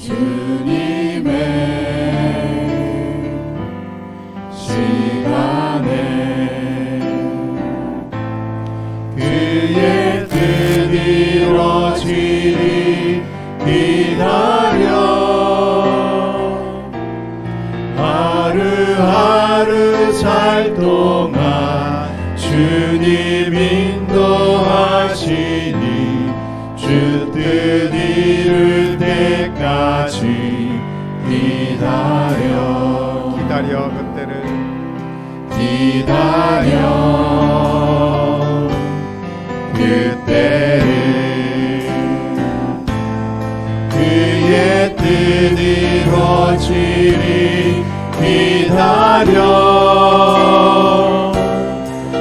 주님의 시간에 그의 뜻 이루어지리 기다려 하루하루 살 동안 주님 인도하시니 주 뜻 이룰 때까지 기다려 그때를 기다려 그때를 그의 뜻 이루어지리 기다려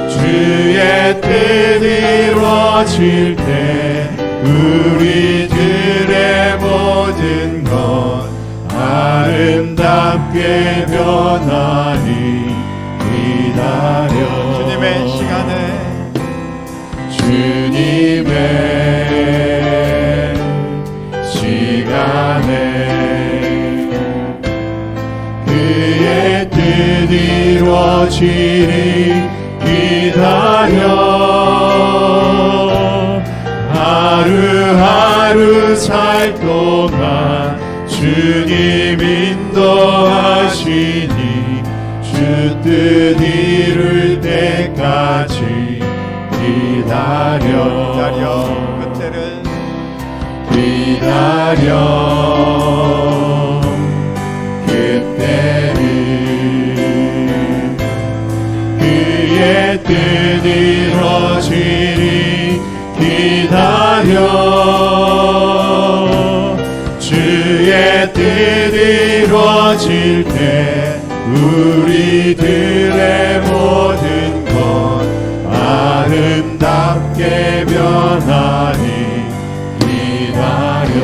주의 뜻 이루어질 때 우리들의 모든 것 아름답게 변하니 기다려 주님의 시간에 주님의 시간에 그의 뜻 이루어지리 기다려 하루하루 살 동안 주님 인도하시니 주 뜻 이룰 때까지 기다려 그때를 기다려 그때를 그의 뜻 이루어지리 기다려 주의 뜻 이루어질 때 우리들의 모든 것 아름답게 변하니 기다려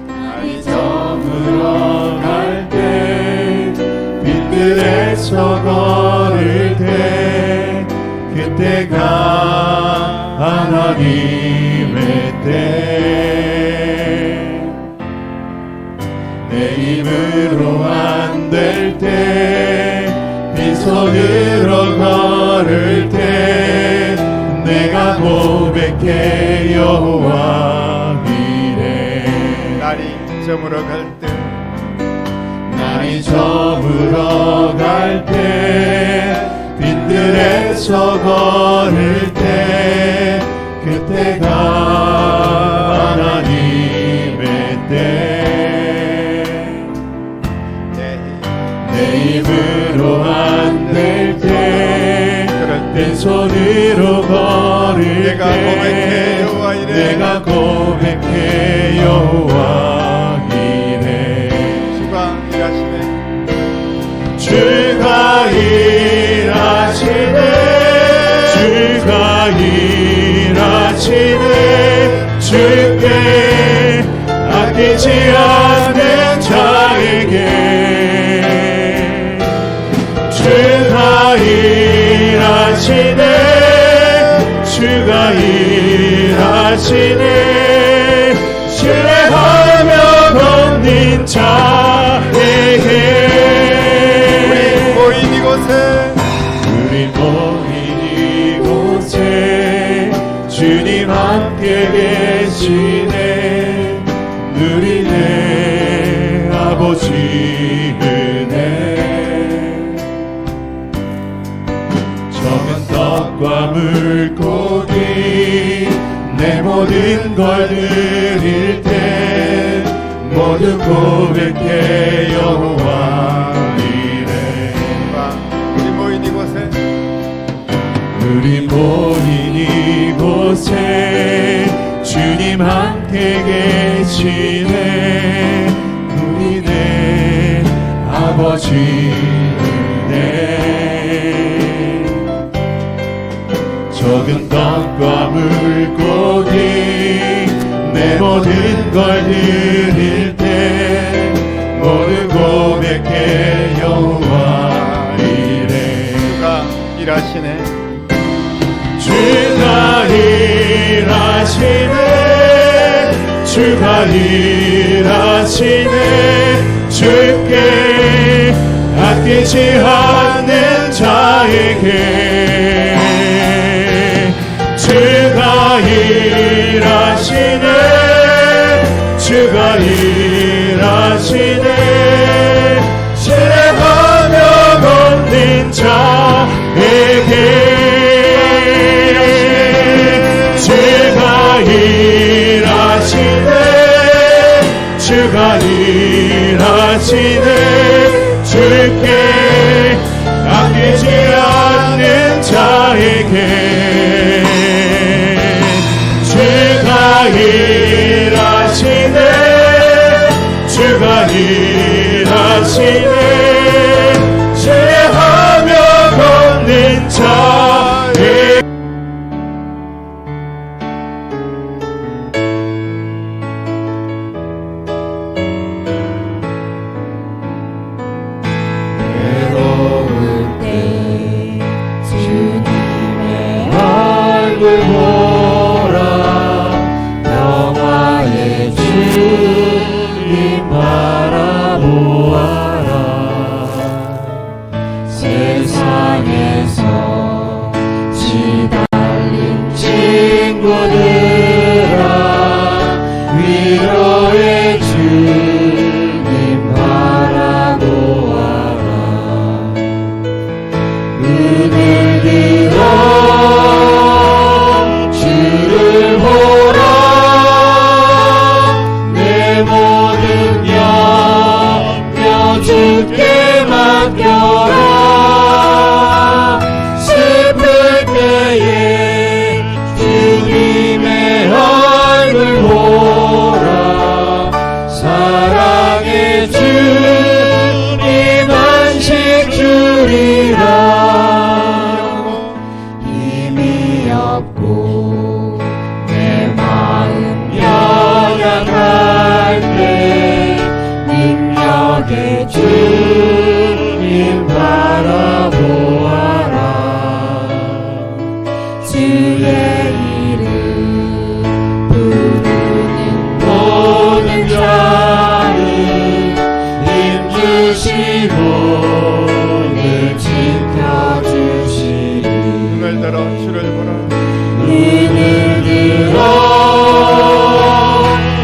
날이 저물어 갈 때 빛들에서 걸을 때 그때가 하나님의 때 내 힘으로 안 될 때 빈손으로 걸을 때 내가 고백해 여호와 이래 날이 저물어 갈 때 빈들에서 걸을 때 그때가 하나님의 때 내 힘으로 안 될 때 빈손으로 걸을 내가 때 고백해 여호와 이래 내가 고백해 여호와 이래 주가 일하시네 주가 일하시네 주께 아끼지 않는 자에게 주가 일하시네 주가 일하시네 신뢰하며 걷는 자에게 우리 모인 이곳에 주님 함께 계시네 누리네 아버지 은혜 적은 떡과 물고기 내 모든 걸 드릴 때 모두 고백해 여호와 우리 모인 이곳에 주님 함께 계시네 우리네 아버지 은혜 적은 떡과 물고기 내 모든 걸 드릴 때 모두 고백해 여호와 이래 주가 일하시네 주가 일하시네 주가 일하시네 주께 아끼지 않는 자에게 주가 일하시네 주가 일하시네 신뢰하며 걷는 자에게 주가 일하시네 주가 일하시네 주께 아끼지 않는 자에게 주가 일하시네 주가 일하시네 신뢰하며 걷는 자에게 외로울 때 주님의 얼굴 보라 영화의 주님 바라보아라 세상에서 시달린 친구들아 위로의 주님 바라보아라 눈을 들어 주를 보라 내 모든 염려 주께 맡겨라 슬플 때에 주님의 얼굴 보라 사랑의 주님 안식 주리라 힘이 없고 내 마음 연약할 때 능력의 주님 바라보아라 주의 이름 부르는 모든 자는 힘주시고 늘 지켜주시리 눈을 들어 주를 보라 눈을 들어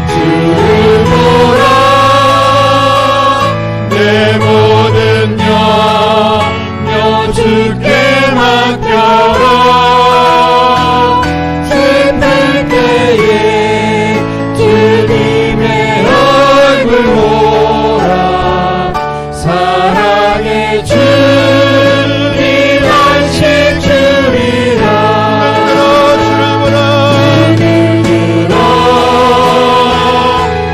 주를 보라 내 모든 염려 주께 맡겨라 슬플 때에 주님의 얼굴 보라 사랑의 주님 안식 주리라 주를 보라 눈을 들어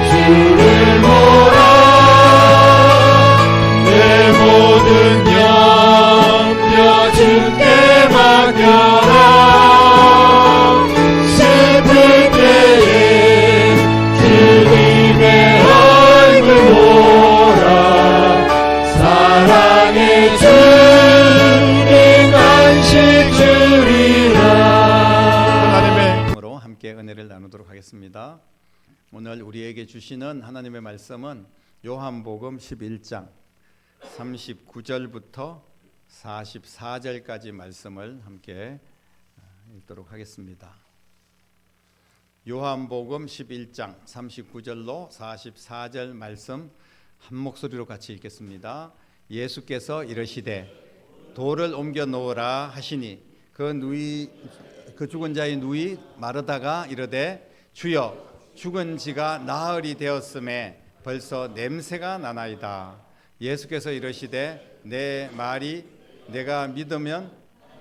주를 보라 내 모든 염려 주께 맡겨라 슬플 때에 주님의 얼굴 보라 사랑의 주님 안식 주리라 하나님의 이름으로 함께 은혜를 나누도록 하겠습니다. 오늘 우리에게 주시는 하나님의 말씀은 요한복음 11장 39절부터 44절까지 말씀을 함께 읽도록 하겠습니다. 요한복음 11장 39절로 44절 말씀 한 목소리로 같이 읽겠습니다. 예수께서 이르시되 돌을 옮겨 놓으라 하시니 그 죽은 자의 누이 마르다가 이르되 주여 죽은 지가 나흘이 되었음에 벌써 냄새가 나나이다. 예수께서 이르시되 내 말이 내가 믿으면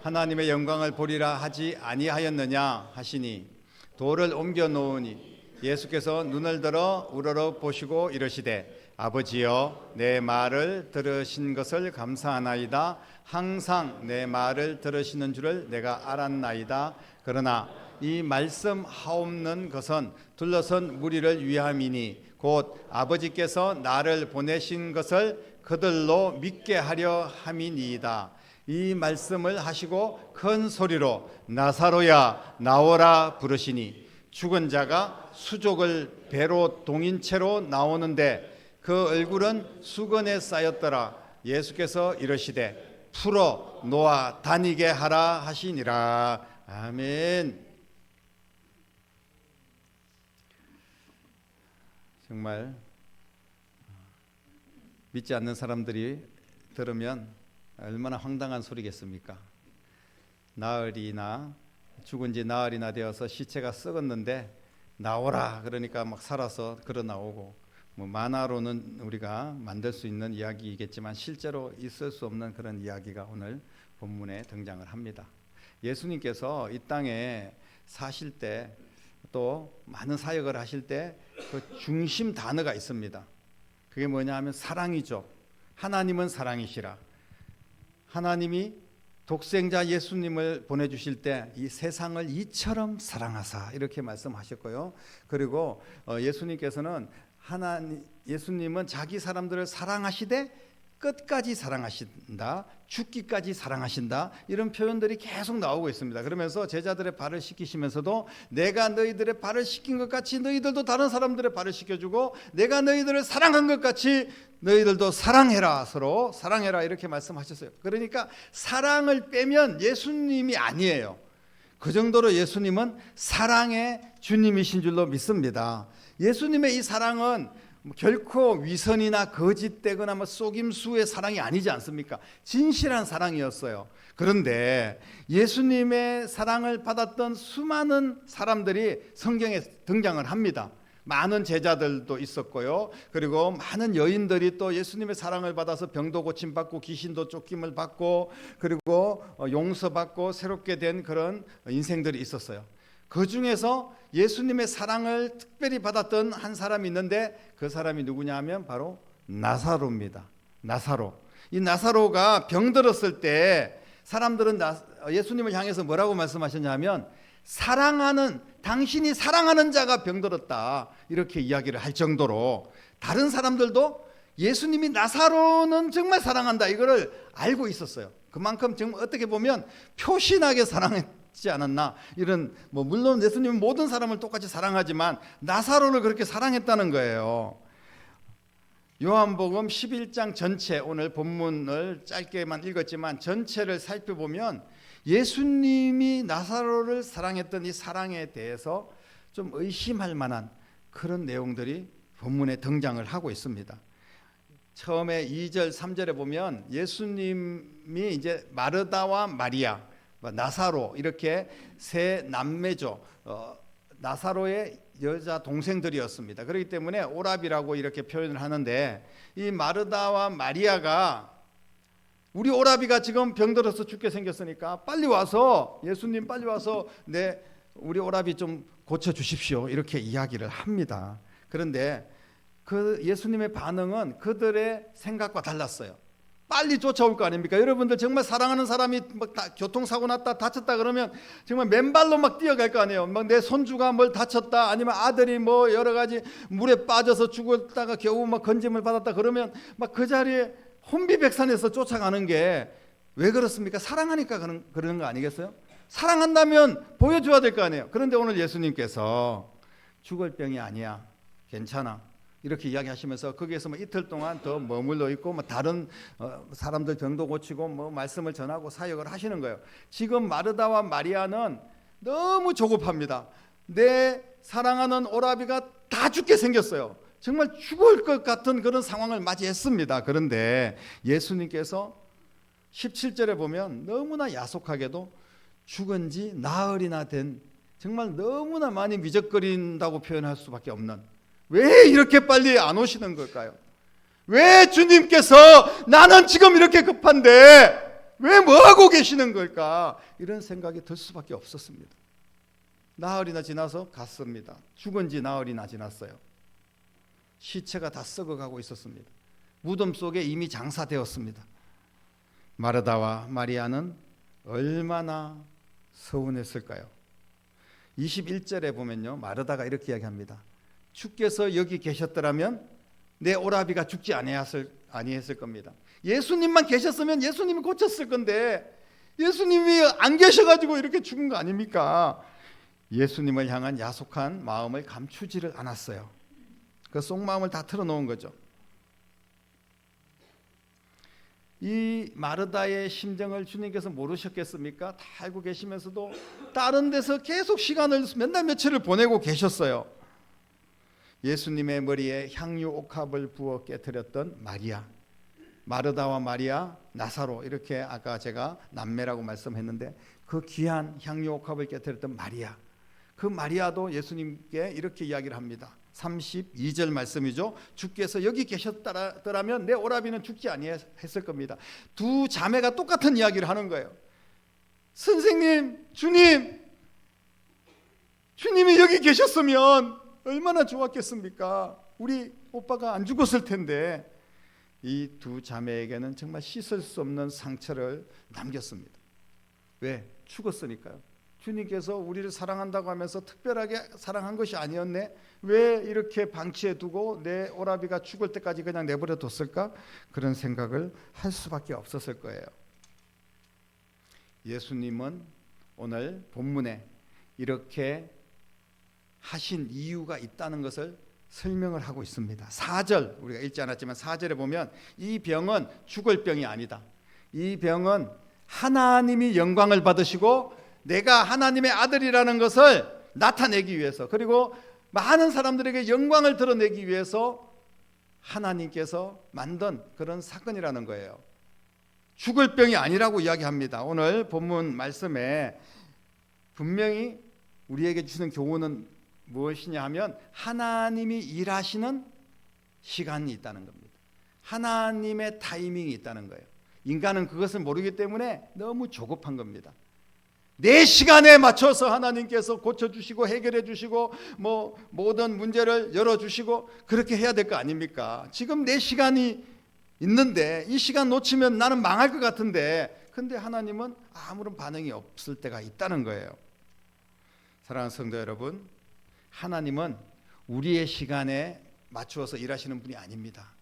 하나님의 영광을 보리라 하지 아니하였느냐 하시니 돌을 옮겨 놓으니 예수께서 눈을 들어 우러러 보시고 이르시되 아버지여 내 말을 들으신 것을 감사하나이다. 항상 내 말을 들으시는 줄을 내가 알았나이다. 그러나 이 말씀 하옵는 것은 둘러선 무리를 위함이니 곧 아버지께서 나를 보내신 것을 그들로 믿게 하려 함이니이다. 이 말씀을 하시고 큰 소리로 나사로야 나오라 부르시니 죽은 자가 수족을 배로 동인채로 나오는데 그 얼굴은 수건에 쌓였더라. 예수께서 이르시되 풀어 놓아 다니게 하라 하시니라. 아멘. 정말 믿지 않는 사람들이 들으면 얼마나 황당한 소리겠습니까? 나흘이나 죽은 지 나흘이나 되어서 시체가 썩었는데 나오라 그러니까 막 살아서 걸어 나오고, 뭐 만화로는 우리가 만들 수 있는 이야기이겠지만 실제로 있을 수 없는 그런 이야기가 오늘 본문에 등장을 합니다. 예수님께서 이 땅에 사실 때 또 많은 사역을 하실 때 그 중심 단어가 있습니다. 그게 뭐냐 하면 사랑이죠. 하나님은 사랑이시라. 하나님이 독생자 예수님을 보내주실 때 이 세상을 이처럼 사랑하사 이렇게 말씀하셨고요. 그리고 예수님께서는 예수님은 자기 사람들을 사랑하시되 끝까지 사랑하신다, 죽기까지 사랑하신다, 이런 표현들이 계속 나오고 있습니다. 그러면서 제자들의 발을 씻기시면서도 내가 너희들의 발을 씻긴 것 같이 너희들도 다른 사람들의 발을 씻겨주고 내가 너희들을 사랑한 것 같이 너희들도 사랑해라, 서로 사랑해라 이렇게 말씀하셨어요. 그러니까 사랑을 빼면 예수님이 아니에요. 그 정도로 예수님은 사랑의 주님이신 줄로 믿습니다. 예수님의 이 사랑은 결코 위선이나 거짓되거나 속임수의 사랑이 아니지 않습니까? 진실한 사랑이었어요. 그런데 예수님의 사랑을 받았던 수많은 사람들이 성경에 등장을 합니다. 많은 제자들도 있었고요. 그리고 많은 여인들이 또 예수님의 사랑을 받아서 병도 고침받고 귀신도 쫓김을 받고 그리고 용서받고 새롭게 된 그런 인생들이 있었어요. 그 중에서 예수님의 사랑을 특별히 받았던 한 사람이 있는데 그 사람이 누구냐 하면 바로 나사로입니다. 나사로. 이 나사로가 병들었을 때 사람들은 예수님을 향해서 뭐라고 말씀하셨냐면 당신이 사랑하는 자가 병들었다 이렇게 이야기를 할 정도로 다른 사람들도 예수님이 나사로는 정말 사랑한다 이거를 알고 있었어요. 그만큼 정말 어떻게 보면 표신하게 사랑했지 않았나, 이런 물론 예수님은 모든 사람을 똑같이 사랑하지만 나사로를 그렇게 사랑했다는 거예요. 요한복음 11장 전체, 오늘 본문을 짧게만 읽었지만 전체를 살펴보면 예수님이 나사로를 사랑했던 이 사랑에 대해서 좀 의심할 만한 그런 내용들이 본문에 등장을 하고 있습니다. 처음에 2절 3절에 보면 예수님이 이제 마르다와 마리아, 나사로 이렇게 세 남매죠. 나사로의 여자 동생들이었습니다. 그렇기 때문에 오라비라고 이렇게 표현을 하는데, 이 마르다와 마리아가 우리 오라비가 지금 병들어서 죽게 생겼으니까 빨리 와서, 예수님 빨리 와서 우리 오라비 좀 고쳐 주십시오 이렇게 이야기를 합니다. 그런데 그 예수님의 반응은 그들의 생각과 달랐어요. 빨리 쫓아올 거 아닙니까? 여러분들 정말 사랑하는 사람이 교통사고 났다 다쳤다 그러면 정말 맨발로 뛰어갈 거 아니에요. 내 손주가 뭘 다쳤다, 아니면 아들이 여러 가지 물에 빠져서 죽었다가 겨우 건짐을 받았다 그러면 그 자리에 혼비백산에서 쫓아가는 게 왜 그렇습니까? 사랑하니까 그러는 거 아니겠어요? 사랑한다면 보여줘야 될 거 아니에요. 그런데 오늘 예수님께서 죽을 병이 아니야, 괜찮아 이렇게 이야기하시면서 거기에서 이틀 동안 더 머물러 있고 다른 사람들 병도 고치고 말씀을 전하고 사역을 하시는 거예요. 지금 마르다와 마리아는 너무 조급합니다. 내 사랑하는 오라비가 다 죽게 생겼어요. 정말 죽을 것 같은 그런 상황을 맞이했습니다. 그런데 예수님께서 17절에 보면 너무나 야속하게도 죽은 지 나흘이나 된, 정말 너무나 많이 미적거린다고 표현할 수밖에 없는, 왜 이렇게 빨리 안 오시는 걸까요? 왜 주님께서 나는 지금 이렇게 급한데 왜 뭐하고 계시는 걸까? 이런 생각이 들 수밖에 없었습니다. 나흘이나 지나서 갔습니다. 죽은 지 나흘이나 지났어요. 시체가 다 썩어가고 있었습니다. 무덤 속에 이미 장사되었습니다. 마르다와 마리아는 얼마나 서운했을까요? 21절에 보면요, 마르다가 이렇게 이야기합니다. 주께서 여기 계셨더라면 내 오라비가 죽지 아니했을 겁니다. 예수님만 계셨으면 예수님이 고쳤을 건데 예수님이 안 계셔가지고 이렇게 죽은 거 아닙니까? 예수님을 향한 야속한 마음을 감추지를 않았어요. 그 속마음을 다 털어놓은 거죠. 이 마르다의 심정을 주님께서 모르셨겠습니까? 다 알고 계시면서도 다른 데서 계속 시간을 몇 날 며칠을 보내고 계셨어요. 예수님의 머리에 향유 옥합을 부어 깨뜨렸던 마리아, 마르다와 마리아, 나사로, 이렇게 아까 제가 남매라고 말씀했는데 그 귀한 향유 옥합을 깨뜨렸던 마리아, 그 마리아도 예수님께 이렇게 이야기를 합니다. 32절 말씀이죠. 주께서 여기 계셨더라면 내 오라비는 죽지 아니했을 겁니다. 두 자매가 똑같은 이야기를 하는 거예요. 선생님, 주님이 여기 계셨으면 얼마나 좋았겠습니까? 우리 오빠가 안 죽었을 텐데. 이 두 자매에게는 정말 씻을 수 없는 상처를 남겼습니다. 왜? 죽었으니까요. 주님께서 우리를 사랑한다고 하면서 특별하게 사랑한 것이 아니었네? 왜 이렇게 방치해 두고 내 오라비가 죽을 때까지 그냥 내버려 뒀을까? 그런 생각을 할 수밖에 없었을 거예요. 예수님은 오늘 본문에 이렇게 하신 이유가 있다는 것을 설명을 하고 있습니다. 4절, 우리가 읽지 않았지만 4절에 보면 이 병은 죽을 병이 아니다. 이 병은 하나님이 영광을 받으시고 내가 하나님의 아들이라는 것을 나타내기 위해서, 그리고 많은 사람들에게 영광을 드러내기 위해서 하나님께서 만든 그런 사건이라는 거예요. 죽을 병이 아니라고 이야기합니다. 오늘 본문 말씀에 분명히 우리에게 주시는 교훈은 무엇이냐 하면 하나님이 일하시는 시간이 있다는 겁니다. 하나님의 타이밍이 있다는 거예요. 인간은 그것을 모르기 때문에 너무 조급한 겁니다. 내 시간에 맞춰서 하나님께서 고쳐주시고 해결해 주시고 뭐 모든 문제를 열어주시고 그렇게 해야 될 거 아닙니까? 지금 내 시간이 있는데 이 시간 놓치면 나는 망할 것 같은데, 근데 하나님은 아무런 반응이 없을 때가 있다는 거예요. 사랑하는 성도 여러분, 하나님은 우리의 시간에 맞추어서 일하시는 분이 아닙니다.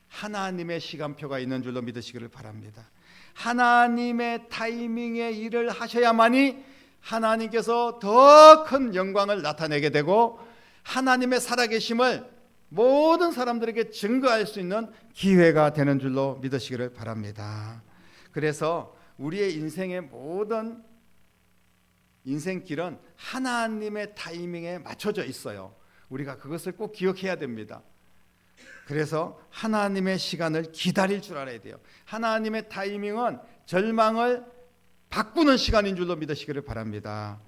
하나님의 시간표가 있는 줄로 믿으시기를 바랍니다. 하나님의 타이밍에 일을 하셔야만이 하나님께서 더 큰 영광을 나타내게 되고 하나님의 살아계심을 모든 사람들에게 증거할 수 있는 기회가 되는 줄로 믿으시기를 바랍니다. 그래서 우리의 인생의 모든 인생길은 하나님의 타이밍에 맞춰져 있어요. 우리가 그것을 꼭 기억해야 됩니다. 그래서 하나님의 시간을 기다릴 줄 알아야 돼요. 하나님의 타이밍은 절망을 바꾸는 시간인 줄로 믿으시기를 바랍니다.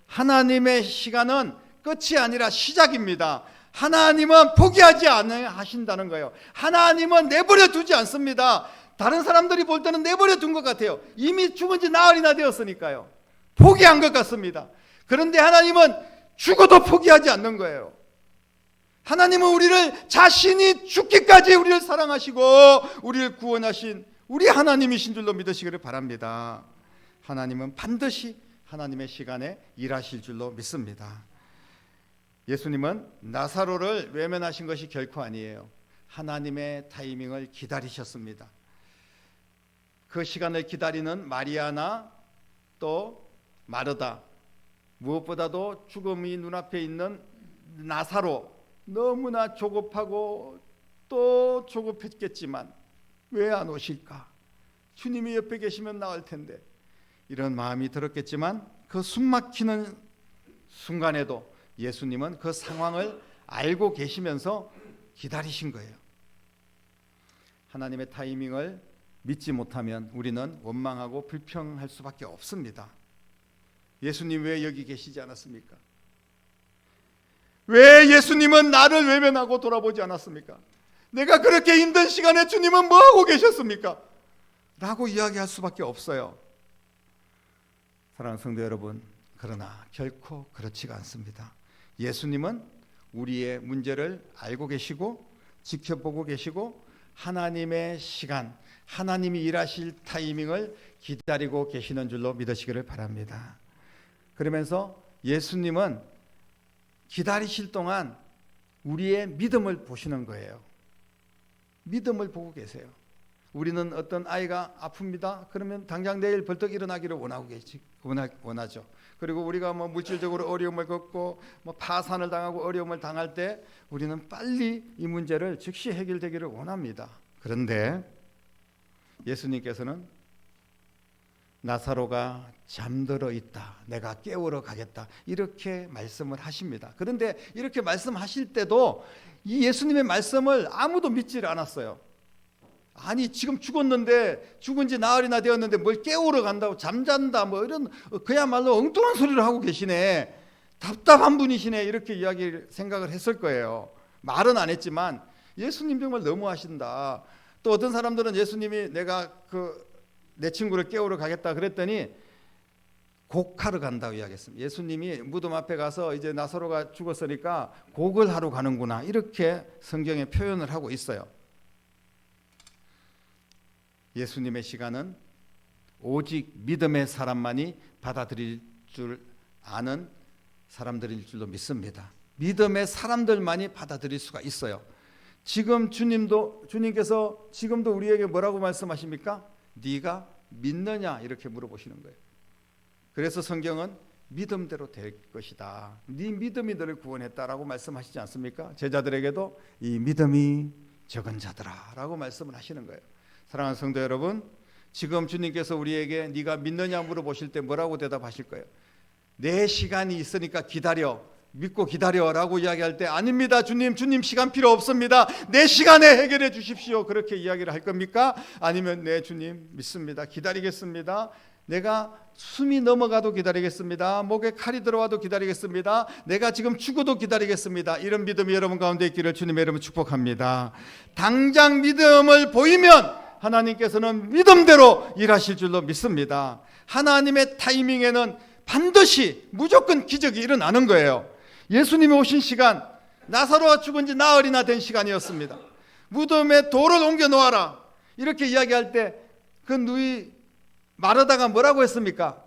하나님의 시간은 끝이 아니라 시작입니다. 하나님은 포기하지 않으신다는 거예요. 하나님은 내버려 두지 않습니다. 다른 사람들이 볼 때는 내버려 둔 것 같아요. 이미 죽은 지 나흘이나 되었으니까요. 포기한 것 같습니다. 그런데 하나님은 죽어도 포기하지 않는 거예요. 하나님은 우리를 자신이 죽기까지 우리를 사랑하시고 우리를 구원하신 우리 하나님이신 줄로 믿으시기를 바랍니다. 하나님은 반드시 하나님의 시간에 일하실 줄로 믿습니다. 예수님은 나사로를 외면하신 것이 결코 아니에요. 하나님의 타이밍을 기다리셨습니다. 그 시간을 기다리는 마리아나 또 마르다, 무엇보다도 죽음이 눈앞에 있는 나사로, 너무나 조급하고 또 조급했겠지만 왜 안 오실까? 주님이 옆에 계시면 나을 텐데, 이런 마음이 들었겠지만 그 숨막히는 순간에도 예수님은 그 상황을 알고 계시면서 기다리신 거예요. 하나님의 타이밍을 믿지 못하면 우리는 원망하고 불평할 수밖에 없습니다. 예수님 왜 여기 계시지 않았습니까? 왜 예수님은 나를 외면하고 돌아보지 않았습니까? 내가 그렇게 힘든 시간에 주님은 뭐하고 계셨습니까? 라고 이야기할 수밖에 없어요. 사랑하는 성도 여러분, 그러나 결코 그렇지가 않습니다. 예수님은 우리의 문제를 알고 계시고 지켜보고 계시고 하나님의 시간, 하나님이 일하실 타이밍을 기다리고 계시는 줄로 믿으시기를 바랍니다. 그러면서 예수님은 기다리실 동안 우리의 믿음을 보시는 거예요. 믿음을 보고 계세요. 우리는 어떤 아이가 아픕니다. 그러면 당장 내일 벌떡 일어나기를 원하죠. 그리고 우리가 뭐 물질적으로 어려움을 겪고 뭐 파산을 당하고 어려움을 당할 때 우리는 빨리 이 문제를 즉시 해결되기를 원합니다. 그런데 예수님께서는 나사로가 잠들어 있다, 내가 깨우러 가겠다, 이렇게 말씀을 하십니다. 그런데 이렇게 말씀하실 때도 이 예수님의 말씀을 아무도 믿지를 않았어요. 아니 지금 죽었는데, 죽은 지 나흘이나 되었는데 뭘 깨우러 간다고, 잠잔다 뭐 이런 그야말로 엉뚱한 소리를 하고 계시네, 답답한 분이시네, 이렇게 생각을 했을 거예요. 말은 안 했지만 예수님 정말 너무하신다. 또 어떤 사람들은 예수님이 내가 내 친구를 깨우러 가겠다 그랬더니 곡하러 간다고 이야기했습니다. 예수님이 무덤 앞에 가서 이제 나사로가 죽었으니까 곡을 하러 가는구나, 이렇게 성경에 표현을 하고 있어요. 예수님의 시간은 오직 믿음의 사람만이 받아들일 줄 아는 사람들일 줄로 믿습니다. 믿음의 사람들만이 받아들일 수가 있어요. 지금 주님께서 지금도 우리에게 뭐라고 말씀하십니까? 네가 믿느냐, 이렇게 물어보시는 거예요. 그래서 성경은 믿음대로 될 것이다, 네 믿음이 너를 구원했다라고 말씀하시지 않습니까? 제자들에게도 이 믿음이 적은 자들아 라고 말씀을 하시는 거예요. 사랑하는 성도 여러분, 지금 주님께서 우리에게 네가 믿느냐 물어보실 때 뭐라고 대답하실 거예요? 내 시간이 있으니까 기다려, 믿고 기다려라고 이야기할 때 아닙니다 주님 시간 필요 없습니다, 내 시간에 해결해 주십시오, 그렇게 이야기를 할 겁니까? 아니면 네 주님 믿습니다, 기다리겠습니다, 내가 숨이 넘어가도 기다리겠습니다, 목에 칼이 들어와도 기다리겠습니다, 내가 지금 죽어도 기다리겠습니다, 이런 믿음이 여러분 가운데 있기를 주님의 이름으로 축복합니다. 당장 믿음을 보이면 하나님께서는 믿음대로 일하실 줄로 믿습니다. 하나님의 타이밍에는 반드시 무조건 기적이 일어나는 거예요. 예수님이 오신 시간, 나사로가 죽은 지 나흘이나 된 시간이었습니다. 무덤에 돌을 옮겨 놓아라, 이렇게 이야기할 때 그 누이 마르다가 뭐라고 했습니까?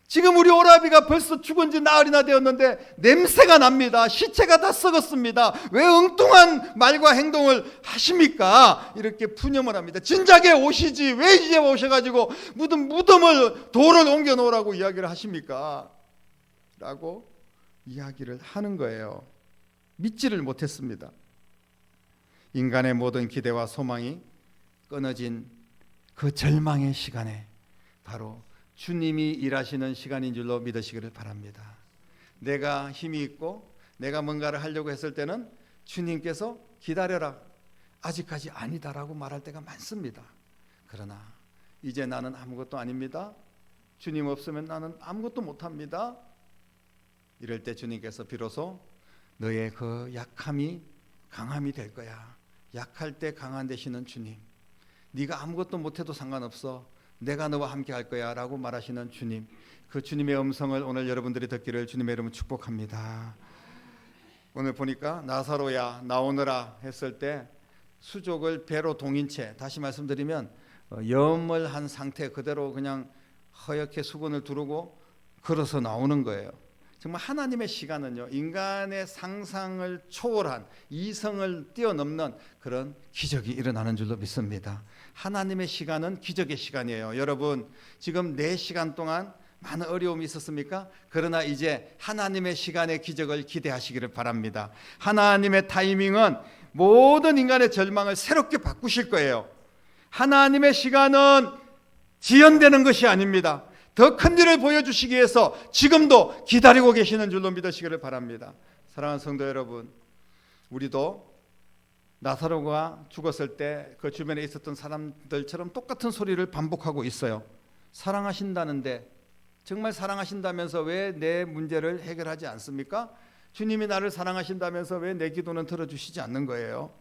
지금 우리 오라비가 벌써 죽은 지 나흘이나 되었는데 냄새가 납니다, 시체가 다 썩었습니다, 왜 엉뚱한 말과 행동을 하십니까? 이렇게 푸념을 합니다. 진작에 오시지 왜 이제 오셔가지고 무덤을 돌을 옮겨 놓으라고 이야기를 하십니까? 라고 이야기를 하는 거예요. 믿지를 못했습니다. 인간의 모든 기대와 소망이 끊어진 그 절망의 시간에 바로 주님이 일하시는 시간인 줄로 믿으시기를 바랍니다. 내가 힘이 있고 내가 뭔가를 하려고 했을 때는 주님께서 기다려라, 아직까지 아니다라고 말할 때가 많습니다. 그러나 이제 나는 아무것도 아닙니다, 주님 없으면 나는 아무것도 못합니다, 이럴 때 주님께서 비로소 너의 그 약함이 강함이 될 거야, 약할 때 강한 되시는 주님, 네가 아무것도 못해도 상관없어, 내가 너와 함께 할 거야 라고 말하시는 주님, 그 주님의 음성을 오늘 여러분들이 듣기를 주님의 이름으로 축복합니다. 오늘 보니까 나사로야 나오너라 했을 때 수족을 배로 동인 채, 다시 말씀드리면 염을 한 상태 그대로 그냥 허옇게 수건을 두르고 걸어서 나오는 거예요. 정말 하나님의 시간은요, 인간의 상상을 초월한, 이성을 뛰어넘는 그런 기적이 일어나는 줄로 믿습니다. 하나님의 시간은 기적의 시간이에요. 여러분 지금 4시간 동안 많은 어려움이 있었습니까? 그러나 이제 하나님의 시간의 기적을 기대하시기를 바랍니다. 하나님의 타이밍은 모든 인간의 절망을 새롭게 바꾸실 거예요. 하나님의 시간은 지연되는 것이 아닙니다. 더 큰 일을 보여주시기 위해서 지금도 기다리고 계시는 줄로 믿으시기를 바랍니다. 사랑하는 성도 여러분, 우리도 나사로가 죽었을 때 그 주변에 있었던 사람들처럼 똑같은 소리를 반복하고 있어요. 사랑하신다는데, 정말 사랑하신다면서 왜 내 문제를 해결하지 않습니까? 주님이 나를 사랑하신다면서 왜 내 기도는 들어주시지 않는 거예요?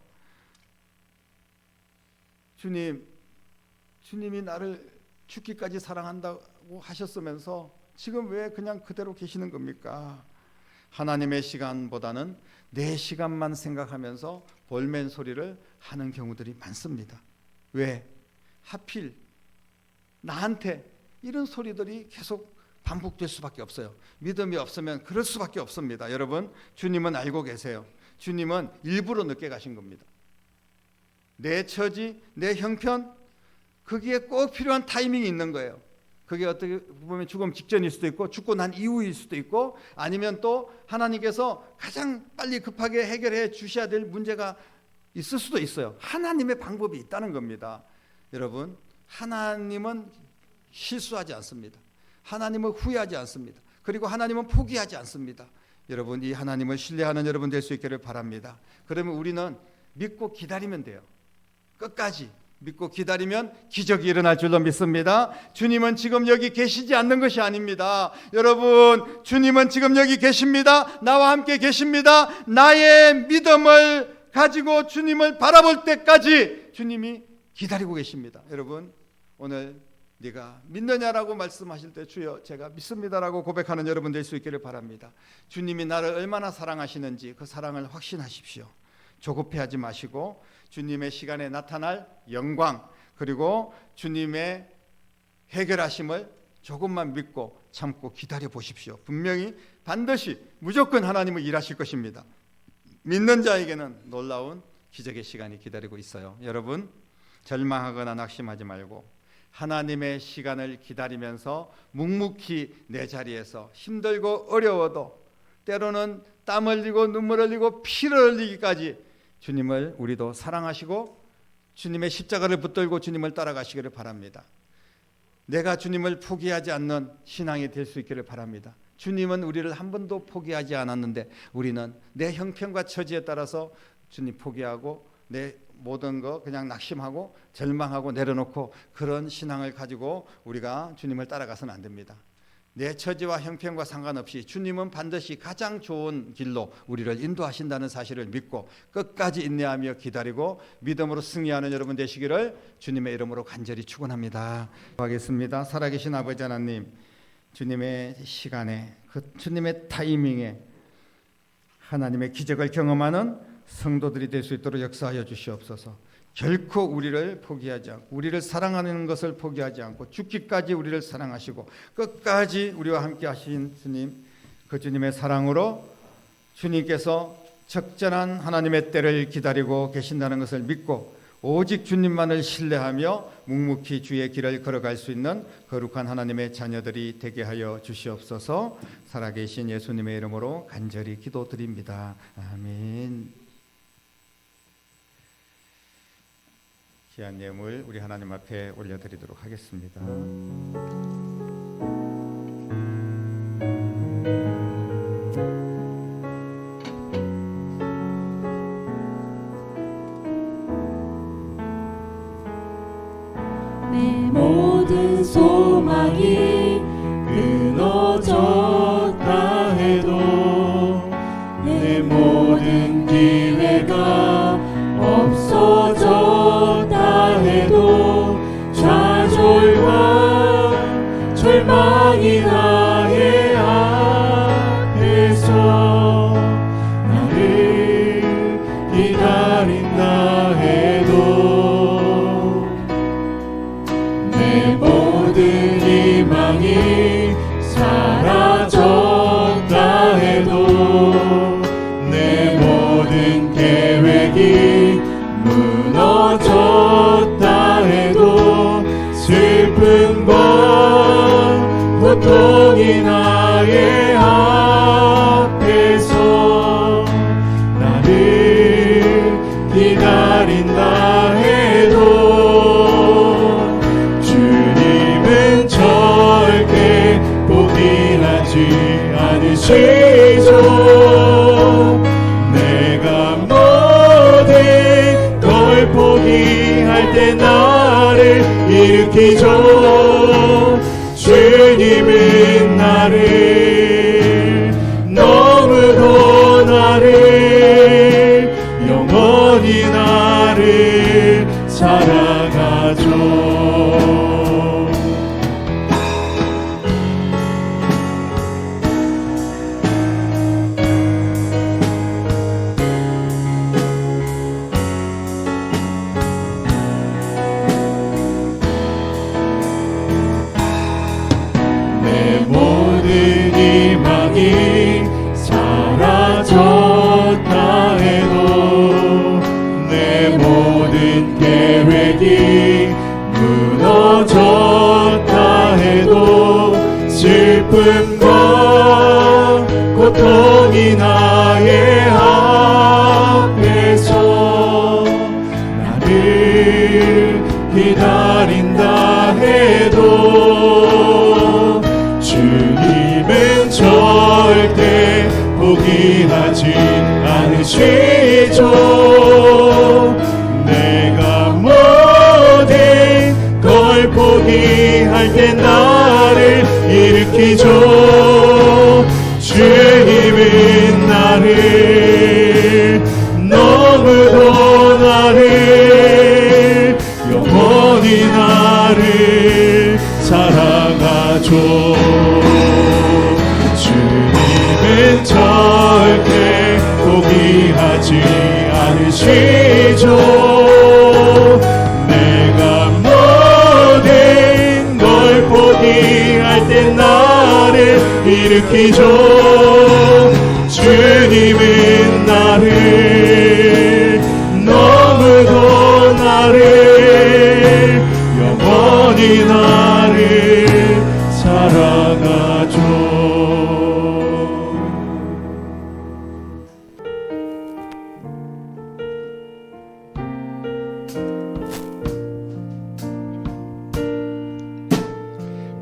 주님이 나를 죽기까지 사랑한다고 하셨으면서 지금 왜 그냥 그대로 계시는 겁니까? 하나님의 시간보다는 내 시간만 생각하면서 볼멘 소리를 하는 경우들이 많습니다. 왜? 하필 나한테 이런 소리들이 계속 반복될 수밖에 없어요. 믿음이 없으면 그럴 수밖에 없습니다. 여러분, 주님은 알고 계세요. 주님은 일부러 늦게 가신 겁니다. 내 처지, 내 형편, 거기에 꼭 필요한 타이밍이 있는 거예요. 그게 어떻게 보면 죽음 직전일 수도 있고 죽고 난 이후일 수도 있고 아니면 또 하나님께서 가장 빨리 급하게 해결해 주셔야 될 문제가 있을 수도 있어요. 하나님의 방법이 있다는 겁니다. 여러분, 하나님은 실수하지 않습니다. 하나님은 후회하지 않습니다. 그리고 하나님은 포기하지 않습니다. 여러분, 이 하나님을 신뢰하는 여러분 될 수 있기를 바랍니다. 그러면 우리는 믿고 기다리면 돼요. 끝까지 믿고 기다리면 기적이 일어날 줄로 믿습니다. 주님은 지금 여기 계시지 않는 것이 아닙니다. 여러분, 주님은 지금 여기 계십니다. 나와 함께 계십니다. 나의 믿음을 가지고 주님을 바라볼 때까지 주님이 기다리고 계십니다. 여러분, 오늘 네가 믿느냐라고 말씀하실 때 주여 제가 믿습니다라고 고백하는 여러분 될 수 있기를 바랍니다. 주님이 나를 얼마나 사랑하시는지 그 사랑을 확신하십시오. 조급해하지 마시고 주님의 시간에 나타날 영광 그리고 주님의 해결하심을 조금만 믿고 참고 기다려 보십시오. 분명히 반드시 무조건 하나님은 일하실 것입니다. 믿는 자에게는 놀라운 기적의 시간이 기다리고 있어요. 여러분, 절망하거나 낙심하지 말고 하나님의 시간을 기다리면서 묵묵히 내 자리에서 힘들고 어려워도 때로는 땀 흘리고 눈물 흘리고 피를 흘리기까지 주님을 우리도 사랑하시고 주님의 십자가를 붙들고 주님을 따라가시기를 바랍니다. 내가 주님을 포기하지 않는 신앙이 될 수 있기를 바랍니다. 주님은 우리를 한 번도 포기하지 않았는데 우리는 내 형편과 처지에 따라서 주님 포기하고 내 모든 거 그냥 낙심하고 절망하고 내려놓고 그런 신앙을 가지고 우리가 주님을 따라가서는 안 됩니다. 내 처지와 형편과 상관없이 주님은 반드시 가장 좋은 길로 우리를 인도하신다는 사실을 믿고 끝까지 인내하며 기다리고 믿음으로 승리하는 여러분 되시기를 주님의 이름으로 간절히 축원합니다. 하겠습니다. 살아계신 아버지 하나님, 주님의 시간에 그 주님의 타이밍에 하나님의 기적을 경험하는 성도들이 될 수 있도록 역사하여 주시옵소서. 결코 우리를 포기하지 않고 우리를 사랑하는 것을 포기하지 않고 죽기까지 우리를 사랑하시고 끝까지 우리와 함께 하신 주님, 그 주님의 사랑으로 주님께서 적절한 하나님의 때를 기다리고 계신다는 것을 믿고 오직 주님만을 신뢰하며 묵묵히 주의 길을 걸어갈 수 있는 거룩한 하나님의 자녀들이 되게 하여 주시옵소서. 살아계신 예수님의 이름으로 간절히 기도드립니다. 아멘. 귀한 예물 우리 하나님 앞에 올려드리도록 하겠습니다. 내 모든 소망이 끊어졌다 해도 내 모든 기회가 없어졌다 해도 좌절과 절망이 나의 앞에서 나를 기다린다 해도 내 모든 희망이 사라졌다 해도 내 모든 계획이 무너졌다 해도 슬픔과 고통이 나의 앞에서 나를 기다린다 해도 주님은 절대 포기하지 않으시죠. 내가 모든 걸 포기할 때 나를 일으키죠. 주님은 나를 너무도 나를 영원히 나를 사랑하죠. 내 모든 아픔과 고통이 나의 앞에서 나를 기다린다 해도 주님은 절대 포기하지 않으시죠. 내가 모든 걸 포기할 때 나를 일으키죠. 주님은 나를 너무도 나를 영원히 나를 사랑하죠. 주님은 절대 포기하지 않으시죠. 내가 모든 걸 포기할 때 나를 일으키죠. 주님은 나를 너무도 나를 영원히 나를 사랑하죠.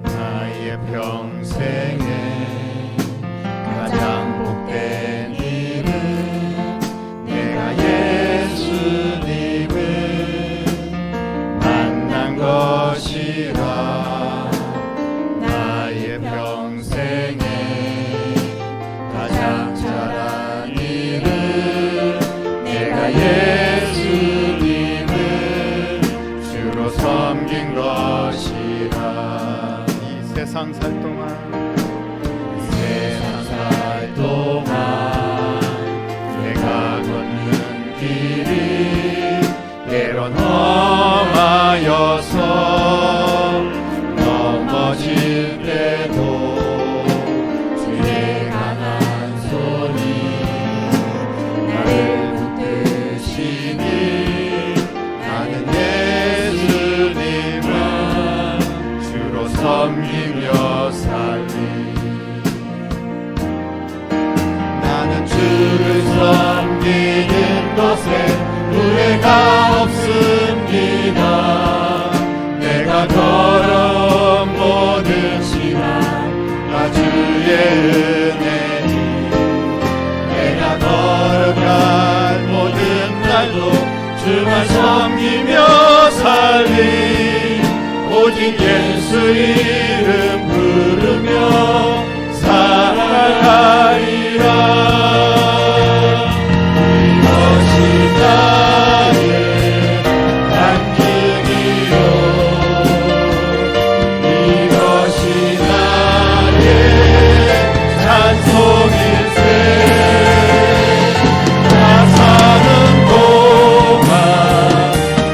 나의 평생에 가장 복된 일은 내가 예수님을 만난 것이라. 나의 평생에 가장 잘한 일은 내가 예수님을 주로 섬긴 것이라. 이 세상 살 동안 내가 걷는 길이 때론 험하여서 넘어질 때도 주의 강한 손이 나를 붙드시니 나는 예수님을 주로 섬기며 살리. 나는 주를 섬기는 것에 후회가 없습니다. 내가 걸어온 모든 시간 다 주의 은혜니 내가 걸어간 모든 날도 주만 섬기며 살리. 오직 예수 이름 부르며 살아가리라. 이것이 나의 간증이요 이것이 나의 찬송일세. 나 사는 동안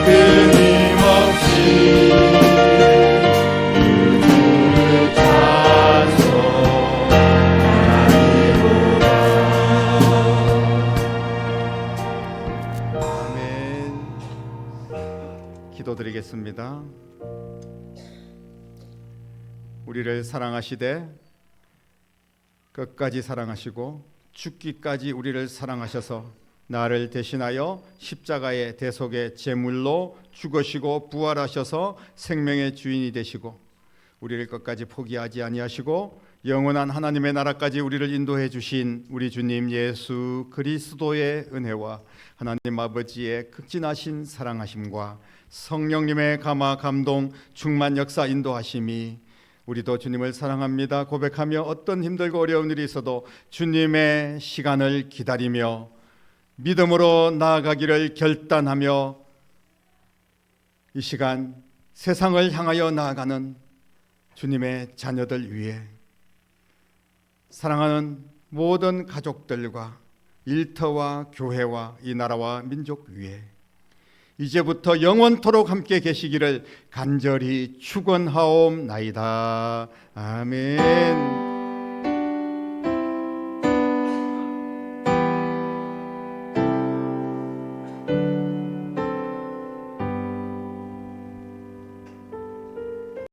끊임없이 기도드리겠습니다. 우리를 사랑하시되 끝까지 사랑하시고 죽기까지 우리를 사랑하셔서 나를 대신하여 십자가의 대속의 제물로 죽으시고 부활하셔서 생명의 주인이 되시고 우리를 끝까지 포기하지 아니하시고 영원한 하나님의 나라까지 우리를 인도해 주신 우리 주님 예수 그리스도의 은혜와 하나님 아버지의 극진하신 사랑하심과 성령님의 감화 감동 충만 역사 인도하심이 우리도 주님을 사랑합니다 고백하며 어떤 힘들고 어려운 일이 있어도 주님의 시간을 기다리며 믿음으로 나아가기를 결단하며 이 시간 세상을 향하여 나아가는 주님의 자녀들 위해 사랑하는 모든 가족들과 일터와 교회와 이 나라와 민족 위에 이제부터 영원토록 함께 계시기를 간절히 축원하옵나이다. 아멘.